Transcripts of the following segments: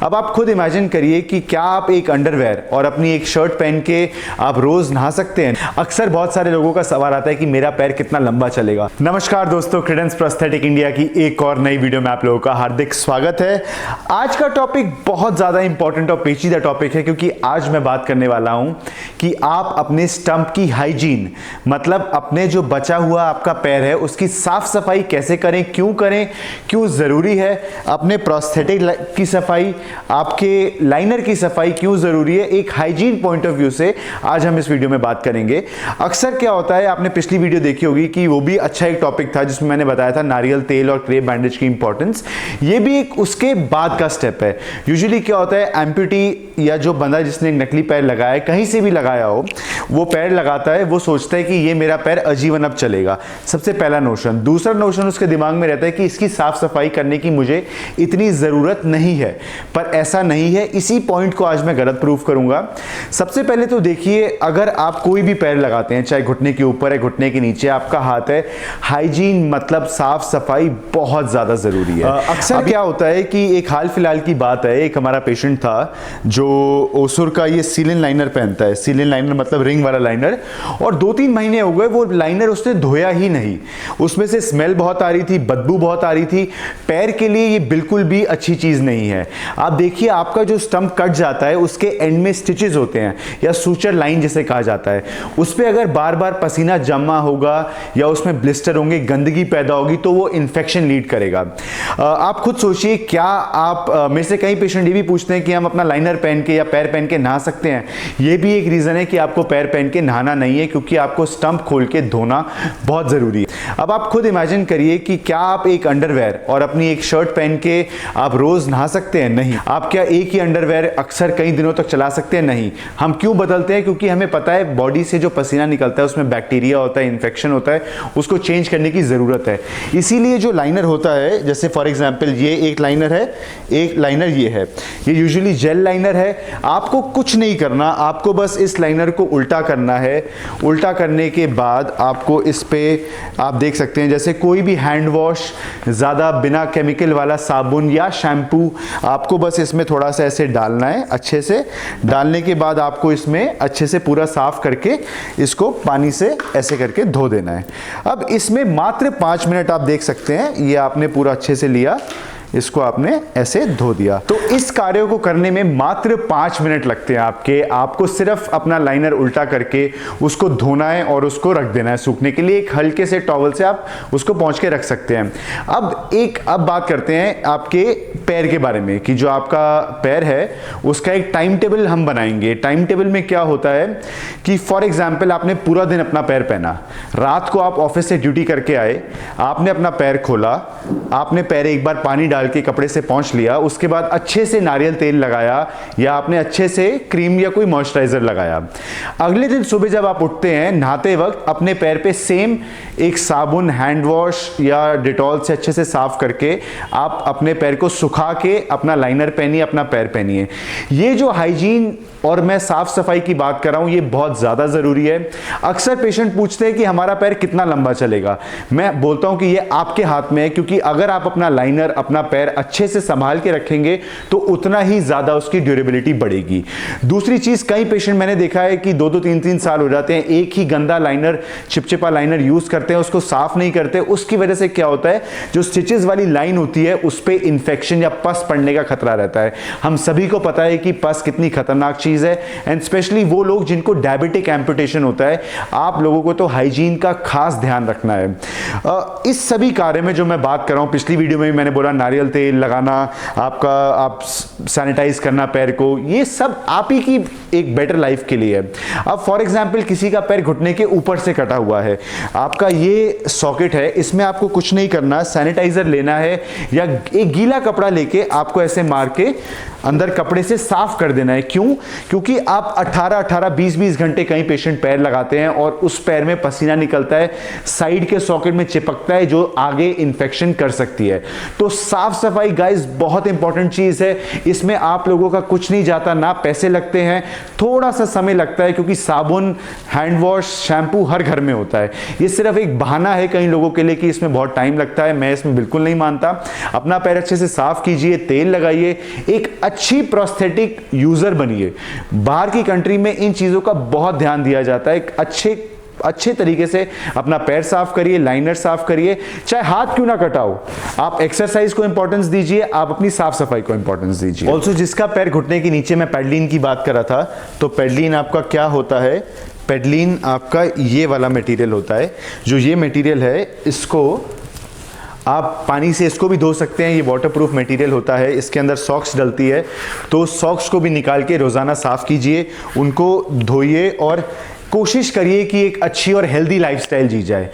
अब आप खुद इमेजिन करिए कि क्या आप एक अंडरवेयर और अपनी एक शर्ट पहन के आप रोज नहा सकते हैं। अक्सर बहुत सारे लोगों का सवाल आता है कि मेरा पैर कितना लंबा चलेगा। नमस्कार दोस्तों, क्रेडेंस प्रोस्थेटिक इंडिया की एक और नई वीडियो में आप लोगों का हार्दिक स्वागत है। आज का टॉपिक बहुत ज्यादा इंपॉर्टेंट और पेचीदा टॉपिक है, क्योंकि आज मैं बात करने वाला हूं कि आप अपने स्टंप की हाइजीन, मतलब अपने जो बचा हुआ आपका पैर है उसकी साफ सफाई कैसे करें, क्यों जरूरी है, अपने प्रोस्थेटिक की सफाई, आपके लाइनर की सफाई क्यों जरूरी है, एक हाइजीन पॉइंट ऑफ व्यू से आज हम इस वीडियो में बात करेंगे। अक्सर क्या होता है, आपने पिछली वीडियो देखी होगी कि वो भी अच्छा एक टॉपिक था जिसमें मैंने बताया था नारियल तेल और क्रेप बैंडेज की इंपॉर्टेंस। ये भी एक उसके बाद का स्टेप है। यूजुअली क्या होता है, एम्प्यूटी या जो बंदा जिसने नकली पैर लगाया है, कहीं से भी लगाया हो, वो पैर लगाता है, वो सोचता है कि ये मेरा पैर आजीवन अब चलेगा। सबसे पहला नोशन। दूसरा नोशन उसके दिमाग में रहता है कि इसकी साफ सफाई करने की मुझे इतनी जरूरत नहीं है, पर ऐसा नहीं है। इसी पॉइंट को आज मैं गलत प्रूफ करूंगा। सबसे पहले तो देखिए, अगर आप कोई भी पैर लगाते हैं, चाहे घुटने के ऊपर है, घुटने के नीचे आपका हाथ है, हाइजीन मतलब साफ सफाई बहुत ज्यादा जरूरी है। अक्सर क्या होता है कि एक हाल फिलहाल की बात है, एक हमारा पेशेंट था जो ओसुर का ये सीलिन लाइनर पहनता है। सीलिन लाइनर मतलब रिंग वाला लाइनर, और 2-3 महीने हो गए वो लाइनर उसने धोया ही नहीं। उसमें से स्मेल बहुत आ रही थी, बदबू बहुत आ रही थी। पैर के लिए ये बिल्कुल भी अच्छी चीज नहीं है। आप देखिए, आपका जो स्टंप कट जाता है उसके एंड में स्टिचेस होते हैं या सूचर लाइन जिसे कहा जाता है, उस पे अगर बार बार पसीना जमा होगा या उसमें ब्लिस्टर होंगे, गंदगी पैदा होगी, तो वो इन्फेक्शन लीड करेगा। आप खुद सोचिए, क्या आप मेरे से कई पेशेंट ये भी पूछते हैं कि हम अपना लाइनर पहन के या पैर पहन के नहा सकते हैं। ये भी एक रीजन है कि आपको पैर पहन के नहाना नहीं है, क्योंकि आपको स्टंप खोल के धोना बहुत जरूरी है। अब आप खुद इमेजिन करिए कि क्या आप एक अंडरवेयर और अपनी एक शर्ट पहन के आप रोज नहा सकते हैं? नहीं। आप क्या एक ही अंडरवेयर अक्सर कई दिनों तक चला सकते हैं? नहीं। हम क्यों बदलते हैं? क्योंकि हमें पता है बॉडी से जो पसीना निकलता है उसमें बैक्टीरिया होता है, इन्फेक्शन होता है, उसको चेंज करने की जरूरत है। इसीलिए जो लाइनर होता है, जैसे फॉर एग्जांपल ये एक लाइनर है, एक लाइनर ये है, ये यूजुअली जेल लाइनर है। आपको कुछ नहीं करना, आपको बस इस लाइनर को उल्टा करना है। उल्टा करने के बाद आपको इस पे आप देख सकते हैं, जैसे कोई भी हैंड वॉश, ज्यादा बिना केमिकल वाला साबुन या शैम्पू, आपको बस इसमें थोड़ा सा ऐसे डालना है। अच्छे से डालने के बाद आपको इसमें अच्छे से पूरा साफ करके इसको पानी से ऐसे करके धो देना है। अब इसमें मात्र 5 मिनट आप देख सकते हैं, ये आपने पूरा अच्छे से लिया, इसको आपने ऐसे धो दिया। तो इस कार्य को करने में मात्र 5 मिनट लगते हैं आपको सिर्फ अपना लाइनर उल्टा करके उसको धोना है और उसको रख देना है सूखने के लिए। एक हल्के से टॉवल से आप उसको पहुंच के रख सकते हैं। अब बात करते हैं आपके पैर के बारे में, कि जो आपका पैर है उसका एक टाइम टेबल हम बनाएंगे। टाइम टेबल में क्या होता है कि फॉर एग्जाम्पल आपने पूरा दिन अपना पैर पहना, रात को आप ऑफिस से ड्यूटी करके आए, आपने अपना पैर खोला, आपने पैर एक बार पानी डाल के कपड़े से पोंछ लिया, उसके बाद अच्छे से नारियल तेल लगाया या आपने अच्छे से क्रीम या कोई मॉइस्चराइजर लगाया। अगले दिन सुबह जब आप उठते हैं नहाते वक्त, अपने पैर पे सेम एक साबुन, हैंड वॉश या डिटॉल से अच्छे से साफ करके आप अपने पैर को सुखा के अपना लाइनर पहनिए, अपना पैर पहनिए। ये जो हाइजीन और मैं साफ सफाई की बात कर रहा हूं, ये बहुत ज्यादा जरूरी है। अक्सर पेशेंट पूछते हैं कि हमारा पैर कितना लंबा चलेगा। मैं बोलता हूं कि ये आपके हाथ में है, क्योंकि अगर आप अपना लाइनर, अपना पैर अच्छे से संभाल के रखेंगे तो उतना ही ज्यादा उसकी ड्यूरेबिलिटी बढ़ेगी। दूसरी चीज, कई पेशेंट मैंने देखा है कि 2-2, 3-3 साल हो जाते हैं, एक ही गंदा लाइनर, चिपचिपा लाइनर यूज करते हैं, उसको साफ नहीं करते। उसकी वजह से क्या होता है, जो स्टिचेस वाली लाइन होती है उस पे इंफेक्शन या पस पड़ने का खतरा रहता है। हम सभी को पता है कि पस कितनी खतरनाक चीज है, एंड स्पेशली वो लोग जिनको डायबिटिक एम्पुटेशन होता है। आप लोगों को तो हाइजीन का खास ध्यान रखना है। इस सभी कार्य में जो मैं बात कर रहा हूं, पिछली वीडियो में भी मैंने बोला नारियल तेल लगाना, आप सैनिटाइज करना पैर को, ये सब आप ही की एक बेटर लाइफ के लिए है। अब फॉर एग्जांपल किसी का पैर घुटने के ऊपर से कटा हुआ है, आपका ये सॉकेट है, इसमें आपको कुछ नहीं करना, सैनिटाइजर लेना है या एक गीला कपड़ा लेके आपको ऐसे मार के अंदर कपड़े से साफ कर देना है। क्यों? क्योंकि आप 18-18, 20-20 घंटे कई पेशेंट पैर लगाते हैं और उस पैर में पसीना निकलता है, साइड के सॉकेट में चिपकता है, जो आगे इंफेक्शन कर सकती है। तो साफ साफ सफाई गाइस बहुत इंपॉर्टेंट चीज है। इसमें आप लोगों का कुछ नहीं जाता, ना पैसे लगते हैं, थोड़ा सा समय लगता है क्योंकि साबुन, हैंड वॉश, शैम्पू हर घर में होता है। ये सिर्फ एक बहाना है कई लोगों के लिए कि इसमें बहुत टाइम लगता है। मैं इसमें बिल्कुल नहीं मानता। अपना पैर अच्छे से साफ कीजिए, तेल लगाइए, एक अच्छी प्रोस्थेटिक यूजर बनिए। बाहर की कंट्री में इन चीजों का बहुत ध्यान दिया जाता है। एक अच्छे तरीके से अपना पैर साफ करिए, लाइनर साफ करिए, चाहे हाथ क्यों ना कटाओ। आप एक्सरसाइज को इंपॉर्टेंस दीजिए, आप अपनी साफ सफाई को इंपॉर्टेंस दीजिए। ऑल्सो जिसका पैर घुटने के नीचे, मैं पेडलिन की बात कर रहा था, तो पेडलिन आपका क्या होता है? पेडलिन आपका ये वाला मटेरियल होता है। जो ये मटेरियल है, इसको आप पानी से इसको भी धो सकते हैं। ये वाटरप्रूफ मटेरियल होता है। इसके अंदर सॉक्स डलती है, तो सॉक्स को भी निकाल के रोज़ाना साफ़ कीजिए, उनको धोइए और कोशिश करिए कि एक अच्छी और हेल्दी लाइफस्टाइल जी जाए।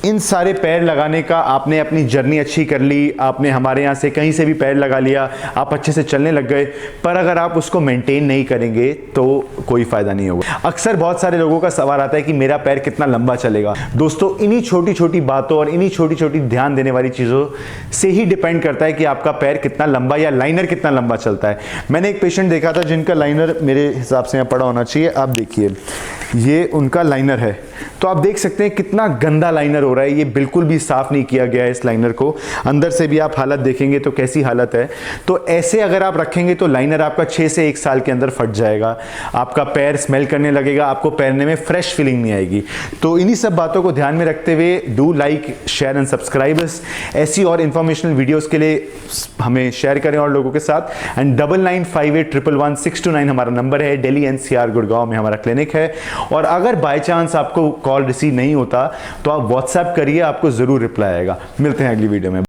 इन सारे पैर लगाने का आपने अपनी जर्नी अच्छी कर ली, आपने हमारे यहाँ से कहीं से भी पैर लगा लिया, आप अच्छे से चलने लग गए, पर अगर आप उसको मेंटेन नहीं करेंगे तो कोई फ़ायदा नहीं होगा। अक्सर बहुत सारे लोगों का सवाल आता है कि मेरा पैर कितना लंबा चलेगा। दोस्तों, इन्हीं छोटी छोटी बातों और इन्हीं छोटी छोटी ध्यान देने वाली चीज़ों से ही डिपेंड करता है कि आपका पैर कितना लंबा या लाइनर कितना लंबा चलता है। मैंने एक पेशेंट देखा था जिनका लाइनर मेरे हिसाब से यहाँ पड़ा होना चाहिए। आप देखिए, ये उनका लाइनर है, तो आप देख सकते हैं कितना गंदा लाइनर हो रहा है। ये बिल्कुल भी साफ नहीं किया गया है इस लाइनर को। अंदर से भी आप हालत देखेंगे तो कैसी हालत है। तो ऐसे अगर आप रखेंगे तो लाइनर आपका 6 से 1 साल के अंदर फट जाएगा, आपका पैर स्मेल करने लगेगा, आपको पहनने में फ्रेश फीलिंग नहीं आएगी। तो इन्हीं सब बातों को ध्यान में रखते हुए do like, share and subscribe. ऐसी और इंफॉर्मेशनल वीडियोस के लिए हमें शेयर करें और लोगों के साथ। एंड 9958111629 हमारा नंबर है। दिल्ली एनसीआर गुड़गांव में हमारा क्लिनिक है। और अगर बाय चांस आपको कॉल रिसीव नहीं होता तो आप व्हाट्सएप करिए, आपको जरूर रिप्लाई आएगा। मिलते हैं अगली वीडियो में।